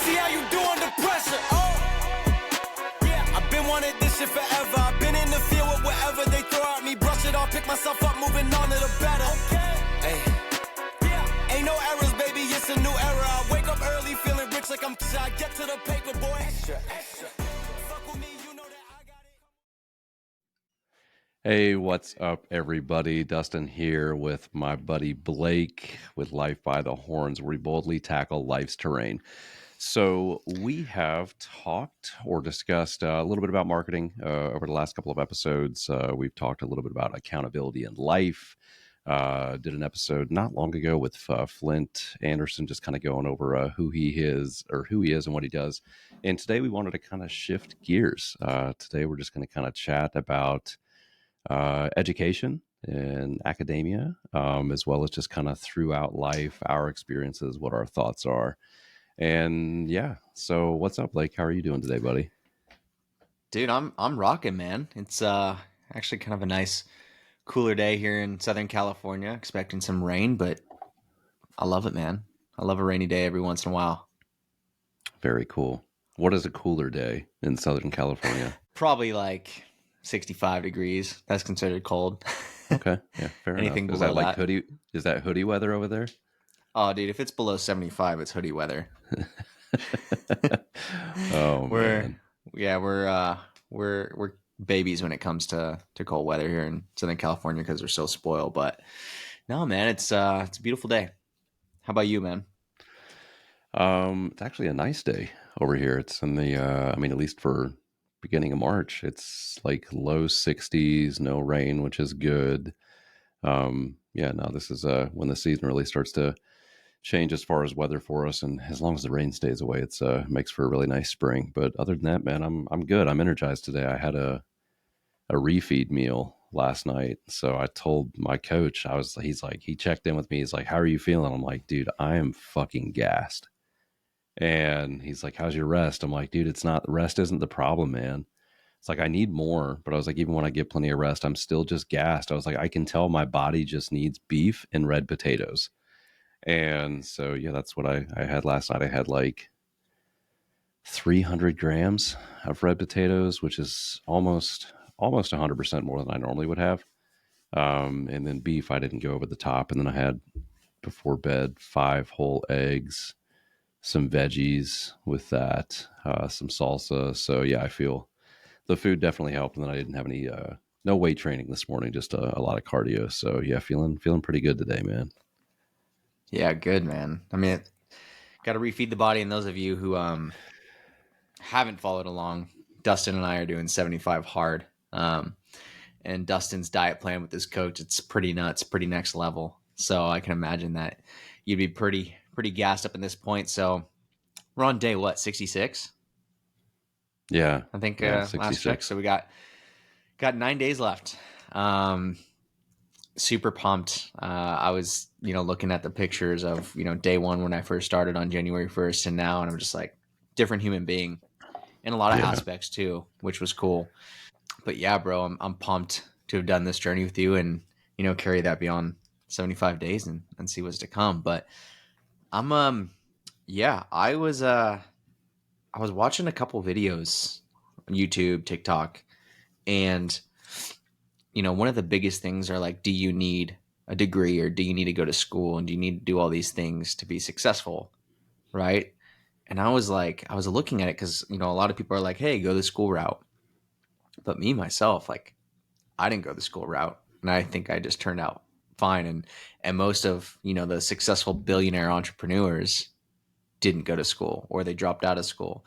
see how you do under pressure. Yeah, I've been wanting this shit forever. I've been in the field with whatever they throw at me. Brush it off, pick myself up, moving on to the better. Hey. Yeah, ain't no errors, baby, it's a new era. I wake up early, feeling rich like I'm I get to the paper, boy. Extra. Fuck with me, you know that I got it. Hey, what's up, everybody? Dustin here with my buddy Blake with Life by the Horns, where we boldly tackle life's terrain. So we have talked or discussed a little bit about marketing over the last couple of episodes. We've talked a little bit about accountability in life. Did an episode not long ago with Flint Anderson, just kind of going over who he is and what he does. And today we wanted to kind of shift gears. Today we're just going to kind of chat about education and academia, as well as just kind of throughout life, our experiences, what our thoughts are. And yeah, so what's up, Blake? How are you doing today, buddy? Dude, I'm rocking, man. It's actually kind of a nice cooler day here in Southern California, expecting some rain, but I love it, man. I love a rainy day every once in a while. Very cool. What is a cooler day in Southern California? Probably like 65 degrees. That's considered cold. Okay, yeah, fair Anything enough. Is below that like that. hoodie? Is that hoodie weather over there? Oh, dude, if it's below 75, it's hoodie weather. Oh man. We're babies when it comes to cold weather here in Southern California because we're so spoiled. But no, man, it's a beautiful day. How about you, man? It's actually a nice day over here. It's in the I mean, at least for beginning of March, it's like low 60s, no rain, which is good. Yeah, no, this is when the season really starts to change as far as weather for us, and as long as the rain stays away, it's makes for a really nice spring. But other than that, man, I'm good. I'm energized today. I had a refeed meal last night, so I told my coach, he checked in with me. He's like, "How are you feeling?" I'm like, "Dude, I am fucking gassed." And he's like, "How's your rest?" I'm like, "Dude, rest isn't the problem, man." It's like I need more, but I was like, even when I get plenty of rest, I'm still just gassed. I was like, I can tell my body just needs beef and red potatoes. And so, yeah, that's what I had last night. I had like 300 grams of red potatoes, which is almost 100% more than I normally would have. And then beef, I didn't go over the top. And then I had before bed 5 whole eggs, some veggies with that, some salsa. So yeah, I feel the food definitely helped. And then I didn't have any no weight training this morning, just a lot of cardio. So yeah, feeling pretty good today, man. Yeah, good, man. I mean, got to refeed the body. And those of you who haven't followed along, Dustin and I are doing 75 hard. And Dustin's diet plan with his coach, it's pretty nuts, pretty next level. So I can imagine that you'd be pretty gassed up at this point. So we're on day what, 66? Yeah, I think yeah, last check. 66. So we got 9 days left. Super pumped. I was, looking at the pictures of, day one when I first started on January 1st and now, and I'm just like different human being in a lot of Yeah. aspects too, which was cool. But yeah, bro, I'm pumped to have done this journey with you and, carry that beyond 75 days and see what's to come. But I'm, yeah, I was watching a couple videos on YouTube, TikTok, and one of the biggest things are like, do you need a degree or do you need to go to school and do you need to do all these things to be successful, right? And I was looking at it because a lot of people are like, hey, go the school route, but me myself, like, I didn't go the school route, and I think I just turned out fine. And most of the successful billionaire entrepreneurs didn't go to school or they dropped out of school.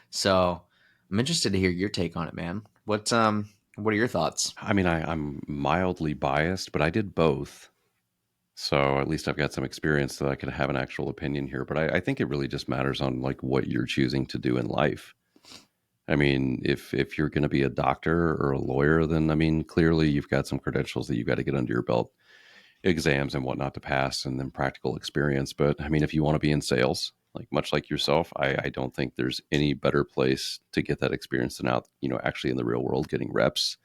So I'm interested to hear your take on it, man. What are your thoughts? I mean, I'm mildly biased, but I did both. So at least I've got some experience so I could have an actual opinion here. But I think it really just matters on like what you're choosing to do in life. I mean, if you're going to be a doctor or a lawyer, then I mean, clearly you've got some credentials that you've got to get under your belt, exams and whatnot to pass, and then practical experience. But I mean, if you want to be in sales, like much like yourself, I don't think there's any better place to get that experience than out, actually in the real world, getting reps.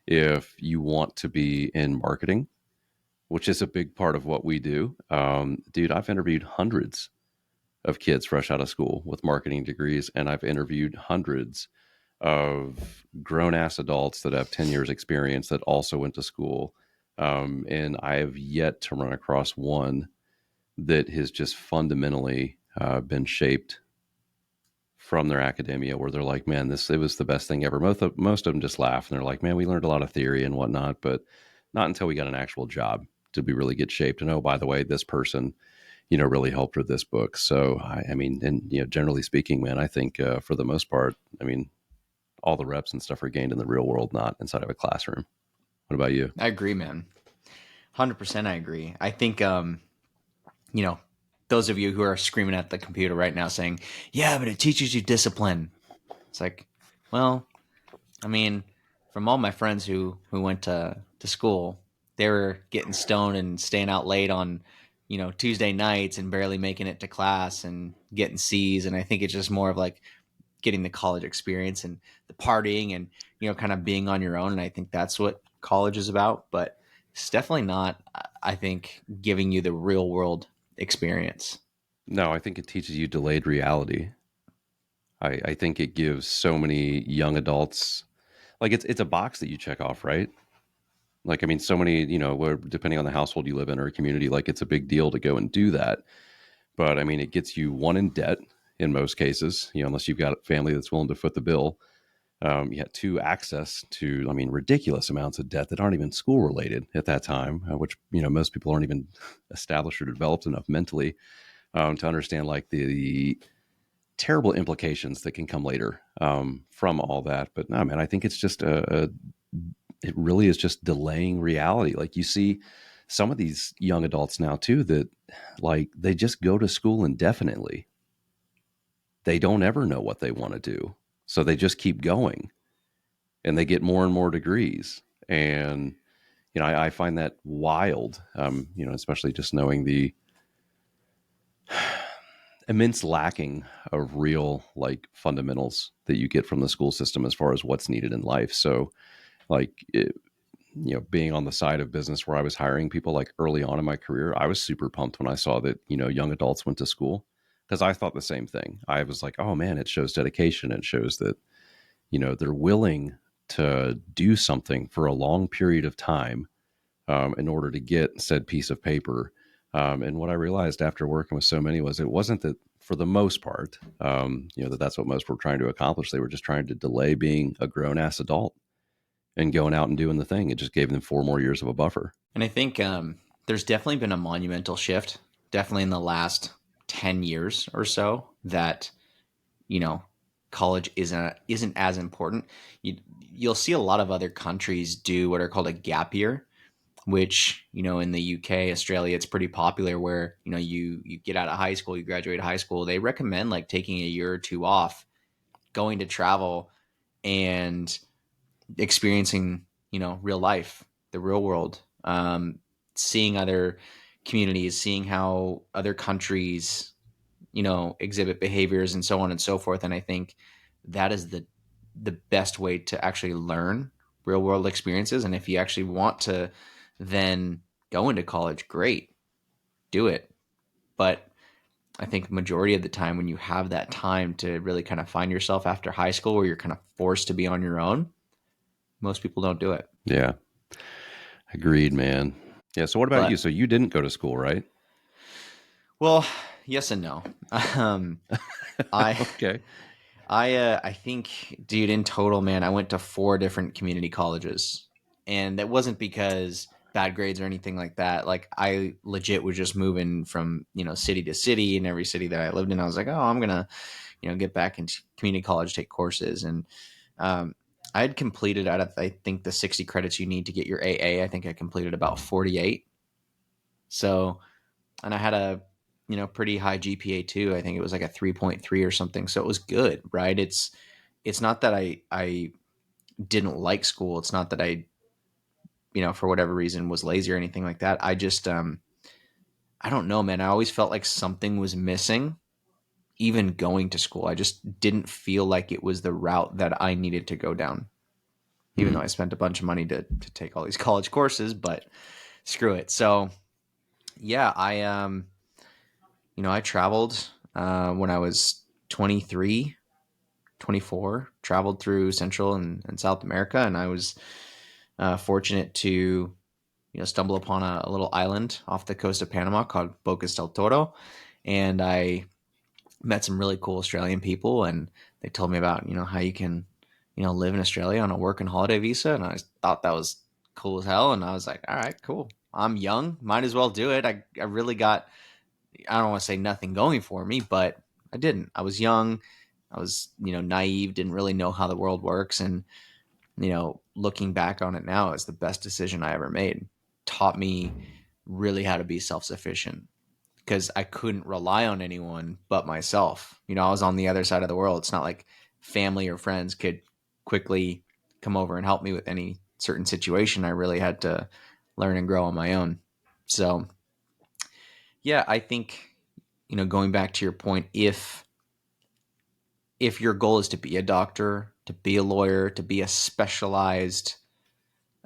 If you want to be in marketing, which is a big part of what we do, dude, I've interviewed hundreds of kids fresh out of school with marketing degrees, and I've interviewed hundreds of grown ass adults that have 10 years experience that also went to school. And I have yet to run across one that has just fundamentally been shaped from their academia where they're like, man, it was the best thing ever. Most of them just laugh and they're like, man, we learned a lot of theory and whatnot, but not until we got an actual job did we really get shaped. And oh, by the way, this person, really helped with this book. So I mean, and generally speaking, man, I think for the most part, I mean, all the reps and stuff are gained in the real world, not inside of a classroom. What about you? I agree, man. 100% I agree. I think, those of you who are screaming at the computer right now saying, yeah, but it teaches you discipline. It's like, well, I mean, from all my friends who went to school, they were getting stoned and staying out late on, Tuesday nights and barely making it to class and getting C's. And I think it's just more of like getting the college experience and the partying and, kind of being on your own. And I think that's what college is about. But it's definitely not, I think, giving you the real world experience. No, I think it teaches you delayed reality. I think it gives so many young adults, like it's a box that you check off, right? Like, I mean, so many, where depending on the household you live in or community, like it's a big deal to go and do that. But I mean, it gets you one in debt in most cases, unless you've got a family that's willing to foot the bill. You had two, access to, I mean, ridiculous amounts of debt that aren't even school related at that time, which, most people aren't even established or developed enough mentally to understand like the terrible implications that can come later from all that. But no, man, I think it's just it really is just delaying reality. Like you see some of these young adults now too, that like they just go to school indefinitely. They don't ever know what they want to do. So they just keep going and they get more and more degrees. And, I find that wild, especially just knowing the immense lacking of real like fundamentals that you get from the school system as far as what's needed in life. So like, being on the side of business where I was hiring people like early on in my career, I was super pumped when I saw that, young adults went to school because I thought the same thing. I was like, oh man, it shows dedication. It shows that, they're willing to do something for a long period of time in order to get said piece of paper. And what I realized after working with so many was it wasn't that for the most part, that's what most were trying to accomplish. They were just trying to delay being a grown ass adult and going out and doing the thing. It just gave them 4 more years of a buffer. And I think there's definitely been a monumental shift, definitely in the last 10 years or so, that, college isn't as important. You'll see a lot of other countries do what are called a gap year, which, in the UK, Australia, it's pretty popular where, you get out of high school, you graduate high school. They recommend like taking a year or two off, going to travel and experiencing, real life, the real world, seeing other communities, seeing how other countries, exhibit behaviors and so on and so forth. And I think that is the best way to actually learn real world experiences. And if you actually want to then go into college, great, do it. But I think majority of the time when you have that time to really kind of find yourself after high school where you're kind of forced to be on your own, most people don't do it. Yeah. Agreed, man. Yeah. So what about you? So you didn't go to school, right? Well, yes and no. I Okay. I think, dude, in total, man, I went to 4 different community colleges, and that wasn't because bad grades or anything like that. Like I legit was just moving from city to city, and every city that I lived in, I was like, oh, I'm gonna get back into community college, take courses, and I had completed out of I think the 60 credits you need to get your AA. I think I completed about 48. So, and I had a pretty high GPA too. I think it was like a 3.3 or something. So it was good, right? It's not that I didn't like school. It's not that I, for whatever reason was lazy or anything like that. I just I don't know, man. I always felt like something was missing even going to school. I just didn't feel like it was the route that I needed to go down. Even though I spent a bunch of money to take all these college courses, but screw it. So yeah, I I traveled when I was 23, 24, traveled through Central and South America. And I was fortunate to, stumble upon a little island off the coast of Panama called Bocas del Toro. And I met some really cool Australian people, and they told me about, how you can, live in Australia on a work and holiday visa. And I thought that was cool as hell. And I was like, all right, cool. I'm young. Might as well do it. I really got, I don't want to say nothing going for me, but I didn't. I was young. I was, naive, didn't really know how the world works. And, looking back on it now, it's the best decision I ever made. Taught me really how to be self-sufficient, because I couldn't rely on anyone but myself. I was on the other side of the world. It's not like family or friends could quickly come over and help me with any certain situation. I really had to learn and grow on my own. So, yeah, I think, going back to your point, if your goal is to be a doctor, to be a lawyer, to be a specialized,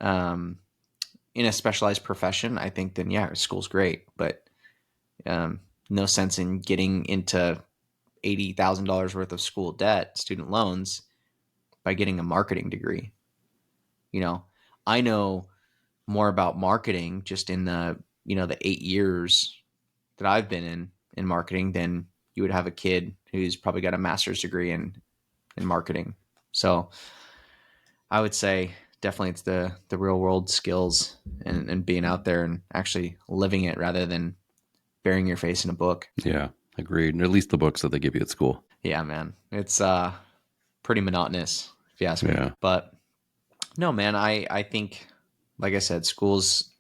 in a specialized profession, I think then, yeah, school's great. But no sense in getting into $80,000 worth of school debt, student loans, by getting a marketing degree. I know more about marketing just in the, the 8 years that I've been in marketing than you would have a kid who's probably got a master's degree in marketing. So I would say definitely it's the real world skills and being out there and actually living it rather than burying your face in a book. Yeah, agreed. Or at least the books that they give you at school. Yeah, man. It's pretty monotonous, if you ask me. Yeah. But no, man, I think, like I said, school's,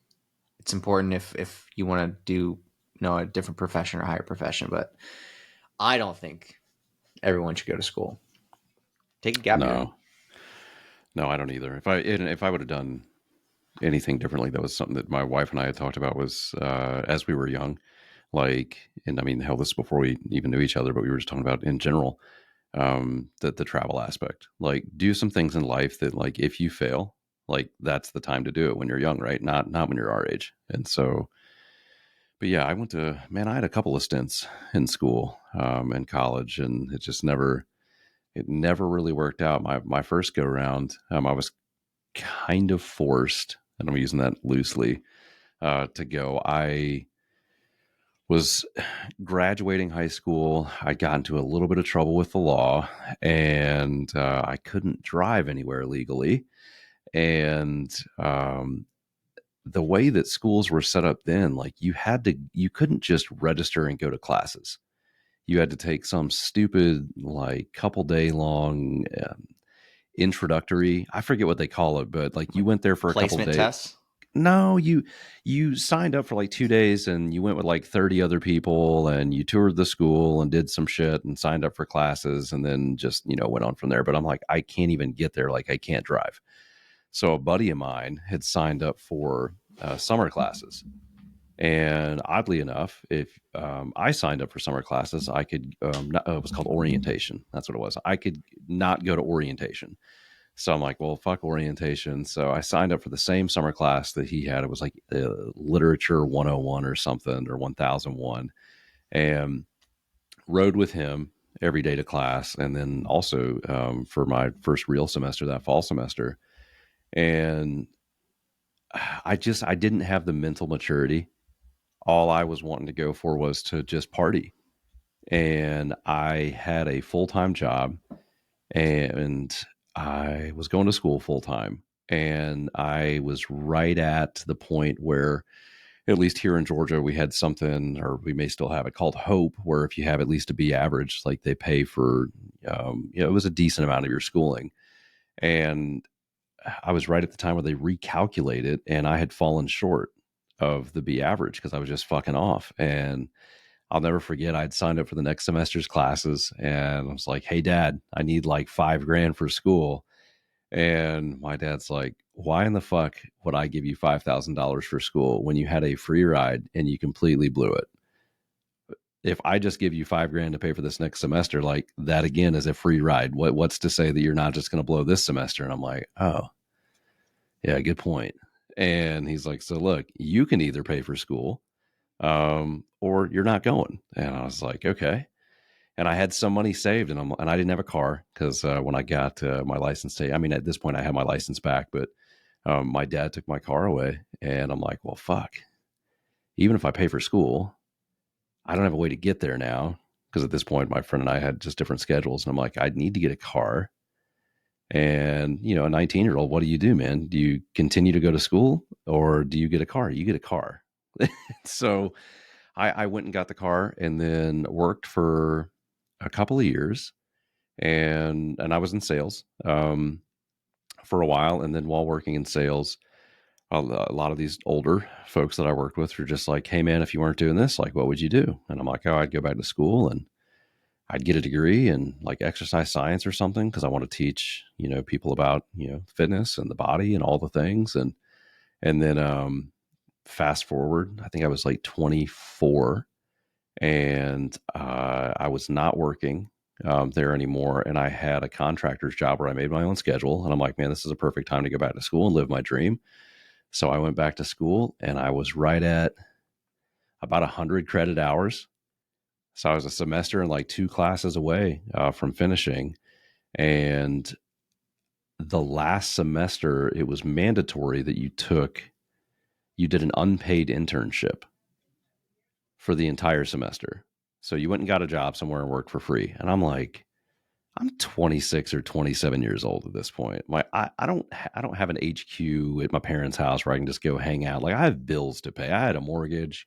it's important if you want to do, a different profession or higher profession. But I don't think everyone should go to school. Take a gap year. No, I don't either. If I would have done anything differently, that was something that my wife and I had talked about, was as we were young, and I mean, hell, this is before we even knew each other, but we were just talking about in general, the travel aspect. Like, do some things in life that, like, if you fail, like, that's the time to do it when you're young, right? Not when you're our age. And so, but yeah, I had a couple of stints in school, and college, and it never really worked out. My first go around, I was kind of forced, and I'm using that loosely, to go. I was graduating high school. I got into a little bit of trouble with the law, and I couldn't drive anywhere legally. And the way that schools were set up then, like, you couldn't just register and go to classes. You had to take some stupid, like, couple day long introductory, I forget what they call it, but like, you went there for a couple Placement days. tests. No, you signed up for like 2 days, and you went with like 30 other people, and you toured the school and did some shit and signed up for classes, and then just, went on from there. But I'm like, I can't even get there. Like, I can't drive. So a buddy of mine had signed up for summer classes. And oddly enough, if I signed up for summer classes, I could, it was called orientation. That's what it was. I could not go to orientation. So I'm like, well, fuck orientation. So I signed up for the same summer class that he had. It was like literature 101 or something, or 1001, and rode with him every day to class. And then also for my first real semester, that fall semester. And I didn't have the mental maturity. All I was wanting to go for was to just party. And I had a full-time job, and I was going to school full time, and I was right at the point where, at least here in Georgia, we had something, or we may still have it, called Hope, where if you have at least a B average, like, they pay for, it was a decent amount of your schooling. And I was right at the time where they recalculate it, and I had fallen short of the B average because I was just fucking off. And I'll never forget, I'd signed up for the next semester's classes, and I was like, hey, Dad, I need like $5,000 for school. And my dad's like, why in the fuck would I give you $5,000 for school when you had a free ride and you completely blew it? If I just give you $5,000 to pay for this next semester, like, that again is a free ride. What's to say that you're not just going to blow this semester? And I'm like, oh, yeah, good point. And he's like, so look, you can either pay for school, or you're not going. And I was like, okay. and I had some money saved, and I didn't have a car because when I got my license, I mean, at this point I had my license back, but my dad took my car away, and I'm like, well, fuck. Even if I pay for school, I don't have a way to get there now because at this point my friend and I had just different schedules, and I'm like, I need to get a car. And a 19-year-old, what do you do, man? Do you continue to go to school or do you get a car? You get a car. So I went and got the car and then worked for a couple of years, and I was in sales for a while. And then while working in sales, a lot of these older folks that I worked with were just like, hey, man, if you weren't doing this, like, what would you do? And I'm like, oh, I'd go back to school and I'd get a degree in like exercise science or something because I want to teach, people about, fitness and the body and all the things. And then fast forward, I think I was like 24 and I was not working there anymore. And I had a contractor's job where I made my own schedule. And I'm like, man, this is a perfect time to go back to school and live my dream. So I went back to school and I was right at about 100 credit hours. So I was a semester and like 2 classes away from finishing. And the last semester, it was mandatory that you did an unpaid internship for the entire semester. So you went and got a job somewhere and worked for free. And I'm like, I'm 26 or 27 years old at this point. Like I don't have an HQ at my parents' house where I can just go hang out. Like I have bills to pay. I had a mortgage,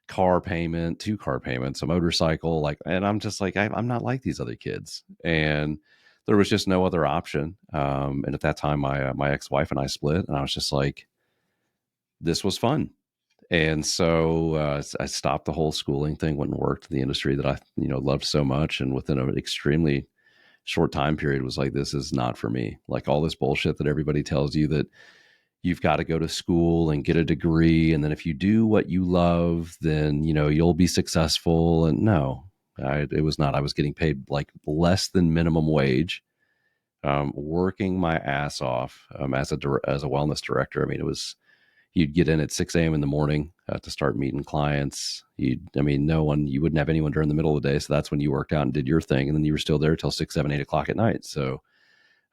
car payment, 2 car payments, a motorcycle, like, and I'm just like, I'm not like these other kids. And there was just no other option. And at that time, my ex-wife and I split, and I was just like, this was fun. And so I stopped the whole schooling thing, went and worked in the industry that I, loved so much. And within an extremely short time period was like, this is not for me. Like all this bullshit that everybody tells you that you've got to go to school and get a degree. And then if you do what you love, then, you'll be successful. And no, it was not. I was getting paid like less than minimum wage, working my ass off as a wellness director. I mean, you'd get in at 6 a.m. in the morning to start meeting clients. You wouldn't have anyone during the middle of the day. So that's when you worked out and did your thing. And then you were still there till 6, 7, 8 o'clock at night. So,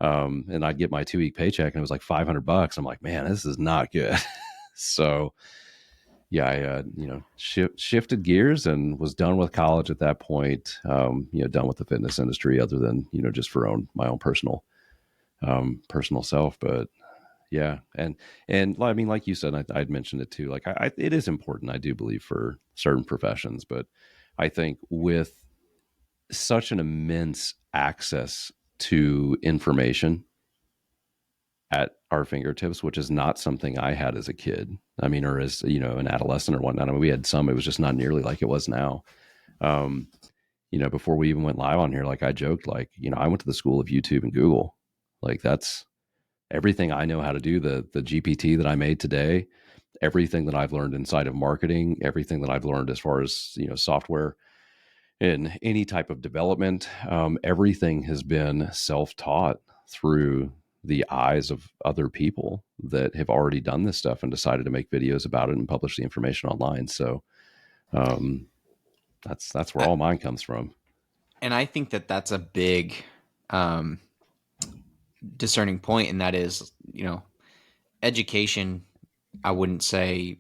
and I'd get my 2-week paycheck and it was like $500. I'm like, man, this is not good. So yeah, I, shifted gears and was done with college at that point. Done with the fitness industry other than, just for my own personal self. But yeah. And I mean, like you said, I'd mentioned it too. Like it is important, I do believe, for certain professions, but I think with such an immense access to information at our fingertips, which is not something I had as a kid. I mean, or as, an adolescent or whatnot. I mean, we had some, it was just not nearly like it was now. Before we even went live on here, like I joked, like, I went to the school of YouTube and Google. Like that's everything I know how to do. The GPT that I made today, everything that I've learned inside of marketing, everything that I've learned as far as, software in any type of development, everything has been self-taught through the eyes of other people that have already done this stuff and decided to make videos about it and publish the information online. So that's where all mine comes from. And I think that that's a big discerning point, and that is, education. I wouldn't say,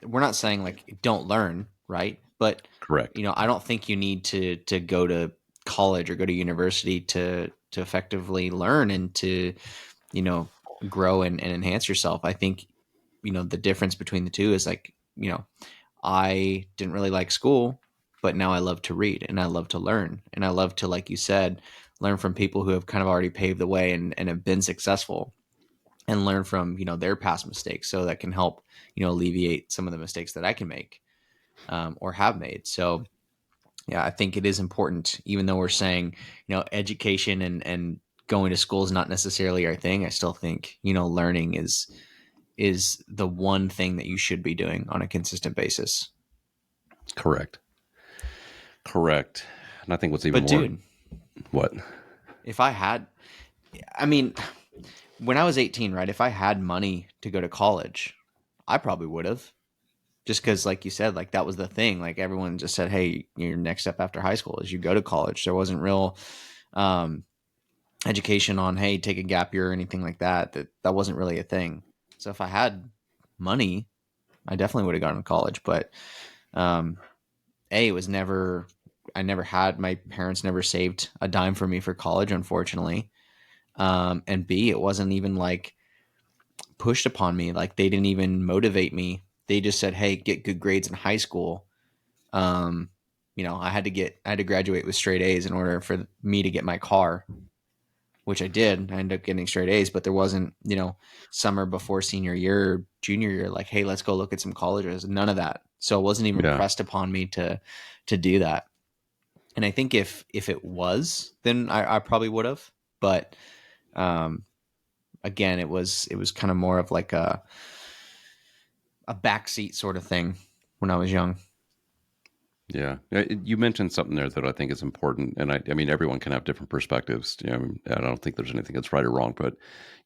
we're not saying like don't learn, right? But Correct. I don't think you need to go to college or go to university to effectively learn and to grow and enhance yourself. I think the difference between the two is like, I didn't really like school, but now I love to read and I love to learn, and I love to, like you said, learn from people who have kind of already paved the way and have been successful, and learn from their past mistakes, so that can help alleviate some of the mistakes that I can make or have made. So yeah, I think it is important, even though we're saying education and going to school is not necessarily our thing. I still think learning is the one thing that you should be doing on a consistent basis. Correct. And I think what's even But more, dude, what? if I had, I mean, when I was 18, right, if I had money to go to college, I probably would have. just because, like you said, like that was the thing. Like everyone just said, hey, your next step after high school is you go to college. There wasn't real um, education on, hey, take a gap year or anything like that. That wasn't really a thing. So if I had money, I definitely would have gone to college. But um, it was never. I never had, my parents never saved a dime for me for college, unfortunately. And B, it wasn't even like pushed upon me. Like they didn't even motivate me. They just said, "Hey, get good grades in high school." Um, I had to graduate with straight A's in order for me to get my car, which I did. I ended up getting straight A's, but there wasn't, summer before senior year, or junior year, like, hey, let's go look at some colleges. None of that. So it wasn't even Yeah. pressed upon me to do that. And I think if it was, then I probably would have. But um, again, it was kind of more of like a backseat sort of thing when I was young. Yeah. You mentioned something there that I think is important. And I mean, everyone can have different perspectives. I mean, I don't think there's anything that's right or wrong, but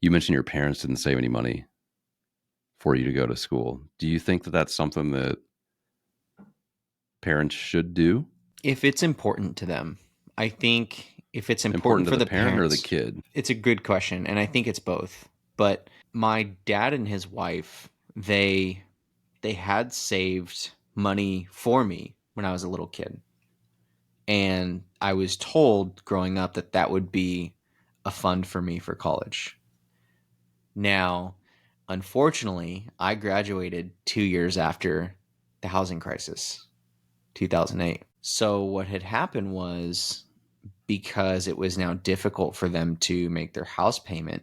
you mentioned your parents didn't save any money for you to go to school. Do you think that that's something that parents should do? If it's important to them, I think if it's Important important to for the the parent or the parents, kid? it's a good question. And I think it's both. But my dad and his wife, they had saved money for me when I was a little kid. And I was told growing up that that would be a fund for me for college. Now, unfortunately, I graduated 2 years after the housing crisis, 2008. So, what had happened was because it was now difficult for them to make their house payment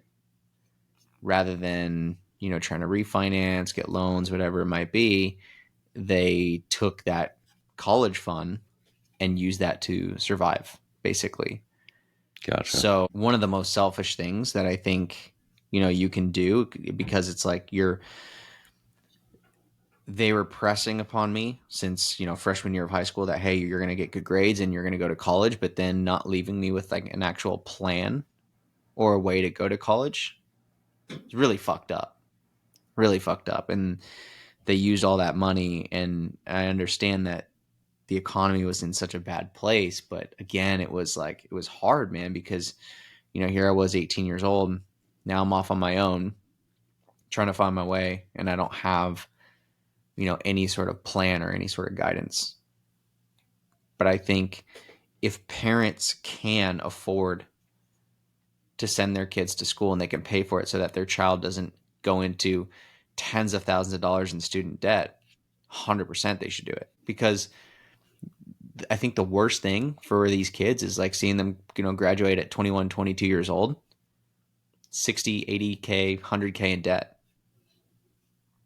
rather than, trying to refinance, get loans, whatever it might be, they took that college fund and used that to survive, basically. Gotcha. So, one of the most selfish things that I think, you can do, because it's like they were pressing upon me since, freshman year of high school that, hey, you're going to get good grades and you're going to go to college, but then not leaving me with like an actual plan or a way to go to college. It's really fucked up. Really fucked up. And they used all that money. And I understand that the economy was in such a bad place. But again, it was hard, man, because, here I was 18 years old. Now I'm off on my own trying to find my way. And I don't have, any sort of plan or any sort of guidance. But I think if parents can afford to send their kids to school and they can pay for it so that their child doesn't go into tens of thousands of dollars in student debt, 100% they should do it. Because I think the worst thing for these kids is like seeing them, graduate at 21, 22 years old, 60, 80K, 100K in debt.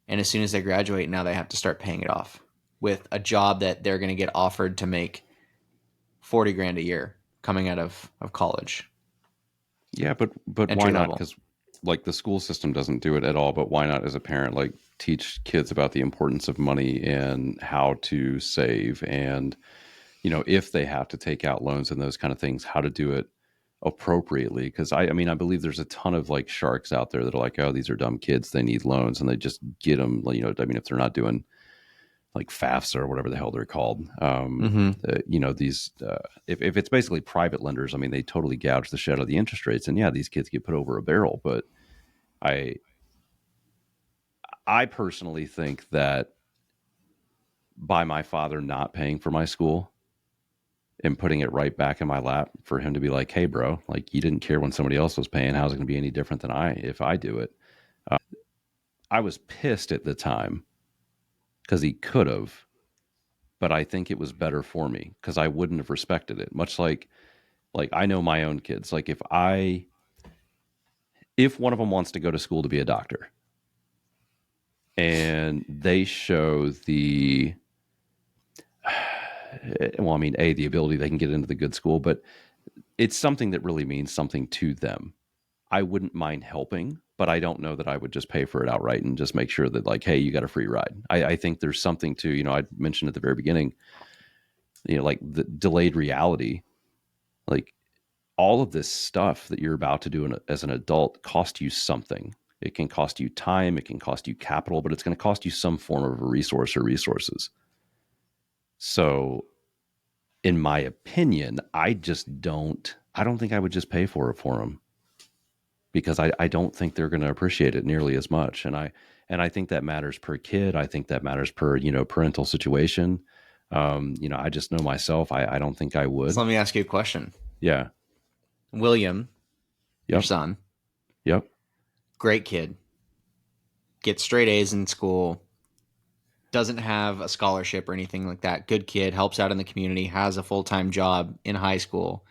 And as soon as they graduate, now they have to start paying it off with a job that they're going to get offered to make 40 grand a year coming out of college, Yeah, but why entry not? level. Because like the school system doesn't do it at all. But why not, as a parent, like teach kids about the importance of money and how to save, and if they have to take out loans and those kind of things, how to do it appropriately? Because I mean, I believe there's a ton of like sharks out there that are like, oh, these are dumb kids, they need loans, and they just get them. I mean, if they're not doing like FAFSA or whatever the hell they're called. Mm-hmm. These if it's basically private lenders, I mean, they totally gouge the shit out of the interest rates, and yeah, these kids get put over a barrel. But I I personally think that by my father not paying for my school and putting it right back in my lap for him to be like, hey, bro, like you didn't care when somebody else was paying. How's it going to be any different than if I do it? I was pissed at the time because he could have, but I think it was better for me because I wouldn't have respected it. Much like I know my own kids. Like if one of them wants to go to school to be a doctor and they show the well, I mean, the ability they can get into the good school, but it's something that really means something to them. I wouldn't mind helping, but I don't know that I would just pay for it outright and just make sure that like, hey, you got a free ride. I think there's something to, I mentioned at the very beginning, like the delayed reality, like all of this stuff that you're about to do as an adult cost you something. It can cost you time, it can cost you capital, but it's going to cost you some form of a resource or resources. So in my opinion, I don't think I would just pay for it for them, because I don't think they're going to appreciate it nearly as much. And I think that matters per kid. I think that matters per, parental situation. I just know myself. I don't think I would. So let me ask you a question. Yeah. William, your Yep. son, Yep. great kid, gets straight A's in school, doesn't have a scholarship or anything like that. Good kid, helps out in the community, has a full-time job in high school,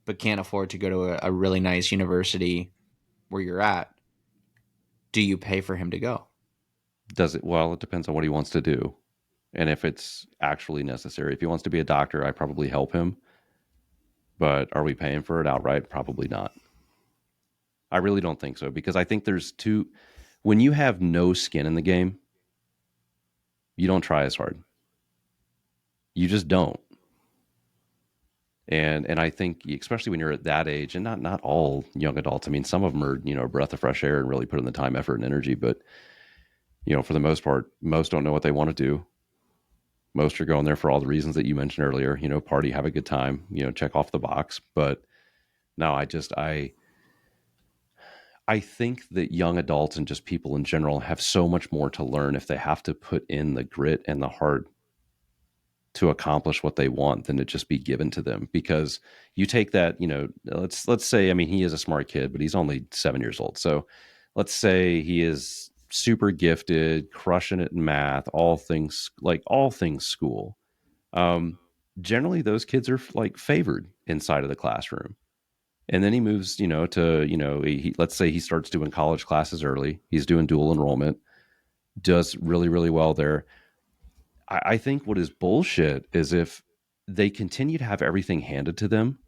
but can't afford to go to a really nice university where you're at. Do you pay for him to go? Does it? Well, it depends on what he wants to do. And if it's actually necessary. If he wants to be a doctor, I probably help him. But are we paying for it outright? Probably not. I really don't think so, because I think when you have no skin in the game, you don't try as hard. You just don't. And I think, especially when you're at that age, and not all young adults. I mean, some of them are, a breath of fresh air and really put in the time, effort, and energy. But, for the most part, most don't know what they want to do. Most are going there for all the reasons that you mentioned earlier, party, have a good time, check off the box. But no, I think that young adults and just people in general have so much more to learn if they have to put in the grit and the heart to accomplish what they want than to just be given to them. Because you take that, let's say, I mean, he is a smart kid, but he's only 7 years old. So let's say he is super gifted, crushing it in math, all things school. Generally those kids are like favored inside of the classroom. And then he moves, let's say he starts doing college classes early. He's doing dual enrollment, does really, really well there. I think what is bullshit is if they continue to have everything handed to them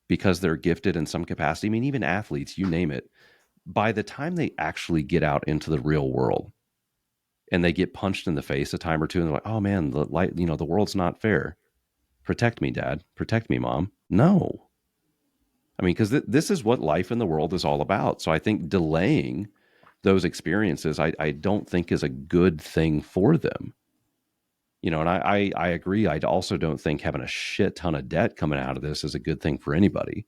because they're gifted in some capacity. I mean, even athletes, you name it. By the time they actually get out into the real world and they get punched in the face a time or two, and they're like, "Oh man, the world's not fair. Protect me, Dad. Protect me, Mom." No. I mean, because this is what life in the world is all about. So I think delaying those experiences, I don't think is a good thing for them. And I agree. I also don't think having a shit ton of debt coming out of this is a good thing for anybody.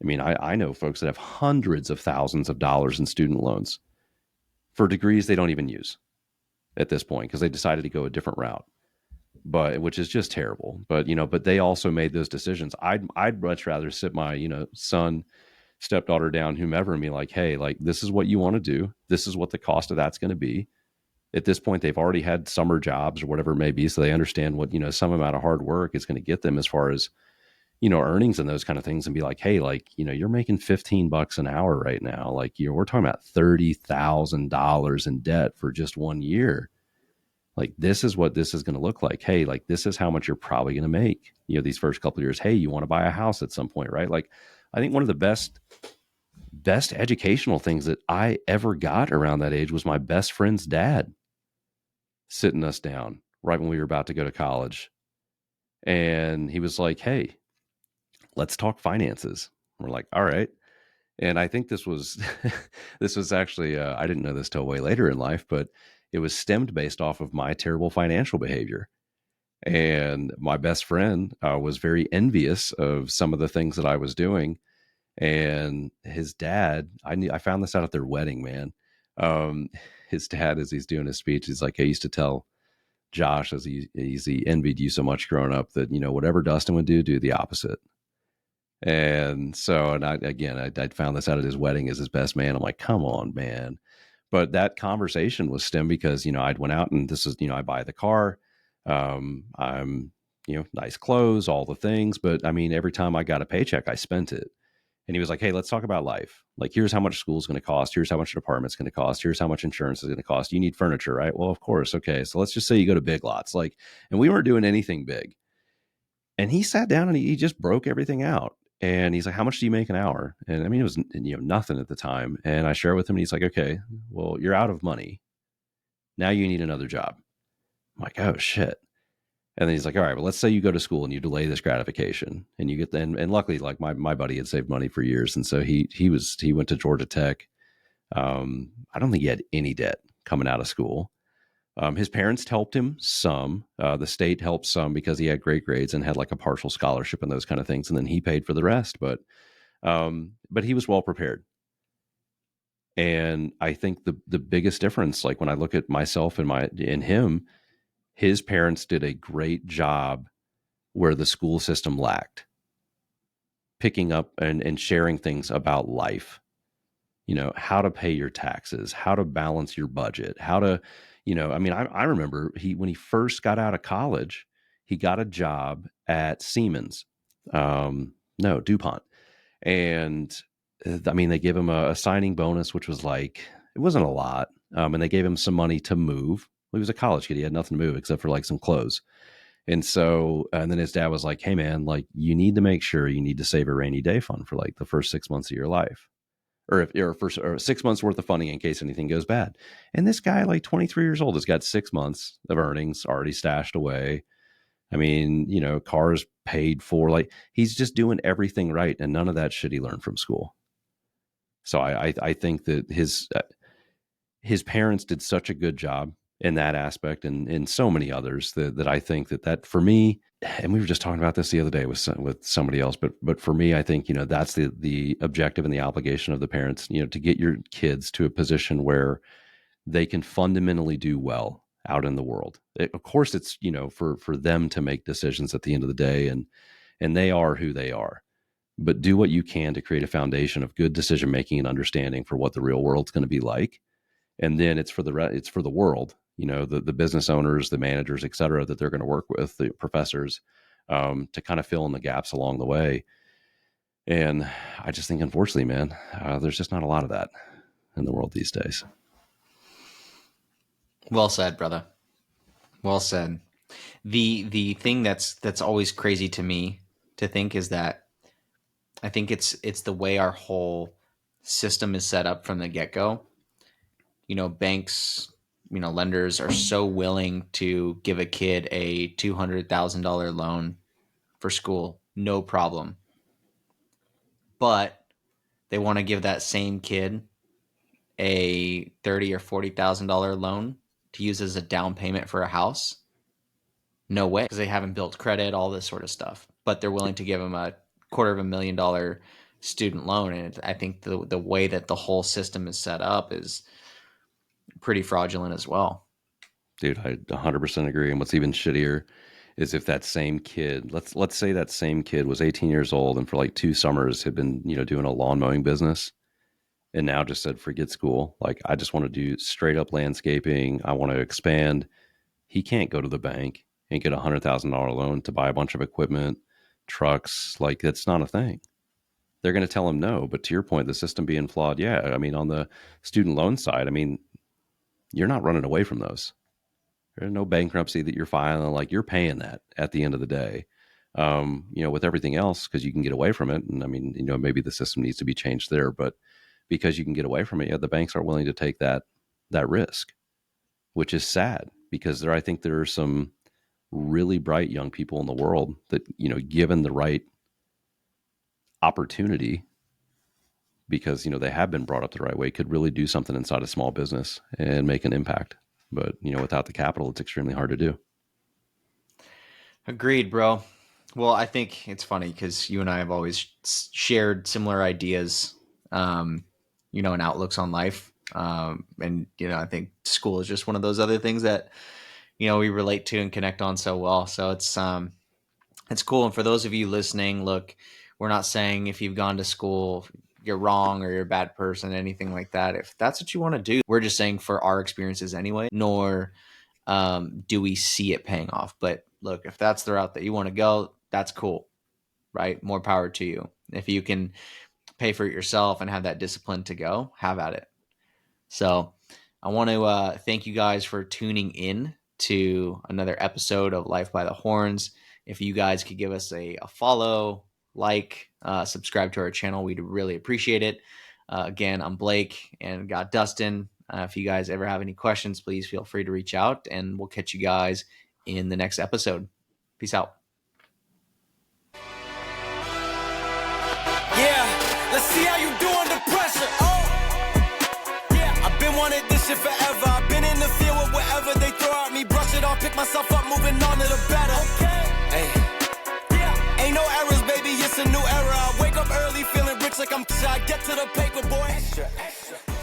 I mean, I know folks that have hundreds of thousands of dollars in student loans for degrees they don't even use at this point because they decided to go a different route, which is just terrible. But they also made those decisions. I'd much rather sit my, son, stepdaughter down, whomever, and be like, hey, like, this is what you want to do. This is what the cost of that's going to be. At this point, they've already had summer jobs or whatever it may be. So they understand what, some amount of hard work is going to get them as far as, earnings and those kind of things, and be like, hey, like, you're making $15 an hour right now. Like, we're talking about $30,000 in debt for just 1 year. Like, this is what this is going to look like. Hey, like, this is how much you're probably going to make, these first couple of years. Hey, you want to buy a house at some point, right? Like, I think one of the best educational things that I ever got around that age was my best friend's dad sitting us down right when we were about to go to college. And he was like, hey, let's talk finances. We're like, all right. And I think this was actually, I didn't know this till way later in life, but it was stemmed based off of my terrible financial behavior. And my best friend was very envious of some of the things that I was doing. And his dad, I found this out at their wedding, man. His dad, as he's doing his speech, he's like, I used to tell Josh, as he envied you so much growing up, that, whatever Dustin would do the opposite. And so, and I found this out at his wedding as his best man. I'm like, come on, man. But that conversation was stemmed because, I'd went out and this is, I buy the car. I'm, nice clothes, all the things. But I mean, every time I got a paycheck, I spent it. And he was like, hey, let's talk about life. Like, here's how much school's going to cost. Here's how much an apartment's going to cost. Here's how much insurance is going to cost. You need furniture, right? Well, of course. Okay. So let's just say you go to Big Lots. Like, and we weren't doing anything big. And he sat down and he just broke everything out. And he's like, how much do you make an hour? And I mean, it was, nothing at the time. And I share with him and he's like, okay, well, you're out of money. Now you need another job. I'm like, oh shit. And then he's like, all right, well, let's say you go to school and you delay this gratification and you get and luckily, like my buddy had saved money for years. And so he went to Georgia Tech I don't think he had any debt coming out of school. His parents helped him some. The state helped some because he had great grades and had like a partial scholarship and those kind of things. And then he paid for the rest. But he was well prepared. And I think the biggest difference, like when I look at myself and him, his parents did a great job where the school system lacked, picking up and sharing things about life. How to pay your taxes, how to balance your budget, how to, I remember when he first got out of college, he got a job at Siemens, no, DuPont. And they gave him a signing bonus, which was like, it wasn't a lot. And they gave him some money to move. He was a college kid. He had nothing to move except for like some clothes. And then his dad was like, hey man, like you need to make sure you need to save a rainy day fund for like the first 6 months of your life. Or 6 months worth of funding in case anything goes bad. And this guy, like 23 years old, has got 6 months of earnings already stashed away. Cars paid for. Like he's just doing everything right, and none of that shit he learned from school. So I think that his parents did such a good job in that aspect, and in so many others that I think that for me, and we were just talking about this the other day with somebody else, but for me, I think, that's the objective and the obligation of the parents, to get your kids to a position where they can fundamentally do well out in the world. Of course, it's, for them to make decisions at the end of the day, and they are who they are, but do what you can to create a foundation of good decision making and understanding for what the real world's going to be like. And then it's for the world, the business owners, the managers, et cetera, that they're going to work with, the professors, to kind of fill in the gaps along the way. And I just think, unfortunately, man, there's just not a lot of that in the world these days. Well said, brother. Well said. The thing that's always crazy to me to think is that I think it's the way our whole system is set up from the get-go. Banks, lenders are so willing to give a kid a $200,000 loan for school, no problem. But they want to give that same kid a $30,000 or $40,000 loan to use as a down payment for a house. No way, because they haven't built credit, all this sort of stuff. But they're willing to give them a $250,000 student loan, and I think the way that the whole system is set up is pretty fraudulent as well. Dude, I 100% agree. And what's even shittier is if that same kid, let's say that same kid was 18 years old and for like 2 summers had been, doing a lawn mowing business, and now just said, forget school. Like, I just want to do straight up landscaping. I want to expand. He can't go to the bank and get $100,000 loan to buy a bunch of equipment, trucks. Like, that's not a thing. They're going to tell him no. But to your point, the system being flawed. Yeah. On the student loan side, you're not running away from those. There's no bankruptcy that you're filing. Like, you're paying that at the end of the day. With everything else, because you can get away from it. And maybe the system needs to be changed there, but because you can get away from it, the banks are willing to take that risk, which is sad, because I think there are some really bright young people in the world that, given the right opportunity, because, they have been brought up the right way, could really do something inside a small business and make an impact. But, without the capital, it's extremely hard to do. Agreed, bro. Well, I think it's funny because you and I have always shared similar ideas, and outlooks on life. And, I think school is just one of those other things that, we relate to and connect on so well. So it's cool. And for those of you listening, look, we're not saying if you've gone to school, you're wrong or you're a bad person, anything like that. If that's what you want to do, we're just saying for our experiences anyway, nor do we see it paying off. But look, if that's the route that you want to go, that's cool, right? More power to you. If you can pay for it yourself and have that discipline to go, have at it. So I want to thank you guys for tuning in to another episode of Life by the Horns. If you guys could give us a follow, subscribe to our channel, we'd really appreciate it. Again, I'm Blake and got Dustin. If you guys ever have any questions, please feel free to reach out, and we'll catch you guys in the next episode. Peace out. Yeah, let's see how you do under pressure. Oh, this shit forever. I've been in the field with whatever they throw at me. Brush it off, pick myself up, moving on to the better. Hey. Ain't no errors, baby, it's a new era. I wake up early, feeling rich like I'm I get to the paper, boy. Extra, extra.